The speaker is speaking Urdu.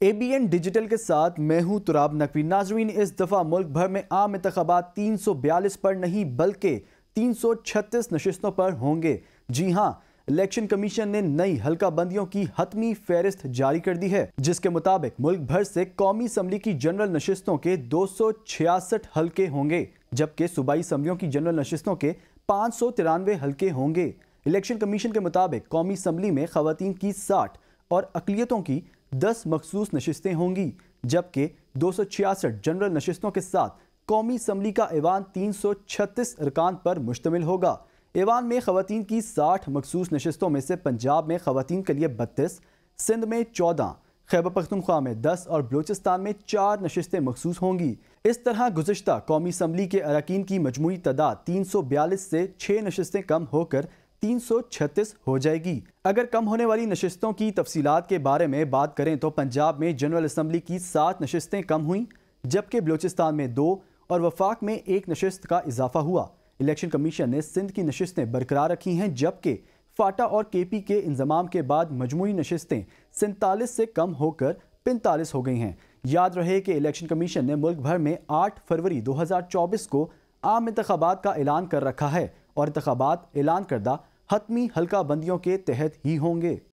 ABN ڈیجیٹل کے ساتھ میں ہوں تراب نقوی۔ ناظرین، اس دفعہ ملک بھر میں عام انتخابات 342 پر نہیں بلکہ 336 نشستوں پر ہوں گے۔ جی ہاں، الیکشن کمیشن نے نئی حلقہ بندیوں کی حتمی فہرست جاری کر دی ہے، جس کے مطابق ملک بھر سے قومی اسمبلی کی جنرل نشستوں کے 266 حلقے ہوں گے، جبکہ صوبائی اسمبلیوں کی جنرل نشستوں کے 593 حلقے ہوں گے۔ الیکشن کمیشن کے مطابق قومی اسمبلی میں خواتین کی 60 اور اقلیتوں کی 10 مخصوص نشستیں ہوں گی، جبکہ 266 جنرل نشستوں کے ساتھ قومی اسمبلی کا ایوان 336 ارکان پر مشتمل ہوگا۔ ایوان میں خواتین کی 60 مخصوص نشستوں میں سے پنجاب میں خواتین کے لیے 32، سندھ میں 14، خیبر پختونخوا میں 10 اور بلوچستان میں 4 نشستیں مخصوص ہوں گی۔ اس طرح گزشتہ قومی اسمبلی کے اراکین کی مجموعی تعداد 342 سے 6 نشستیں کم ہو کر 336 ہو جائے گی۔ اگر کم ہونے والی نشستوں کی تفصیلات کے بارے میں بات کریں تو پنجاب میں جنرل اسمبلی کی 7 نشستیں کم ہوئیں، جبکہ بلوچستان میں 2 اور وفاق میں 1 نشست کا اضافہ ہوا۔ الیکشن کمیشن نے سندھ کی نشستیں برقرار رکھی ہیں، جبکہ فاٹا اور KP کے انضمام کے بعد مجموعی نشستیں 47 سے کم ہو کر 45 ہو گئی ہیں۔ یاد رہے کہ الیکشن کمیشن نے ملک بھر میں 8 فروری 2024 کو عام انتخابات کا اعلان کر رکھا ہے اور انتخابات اعلان کردہ حتمی حلقہ بندیوں کے تحت ہی ہوں گے۔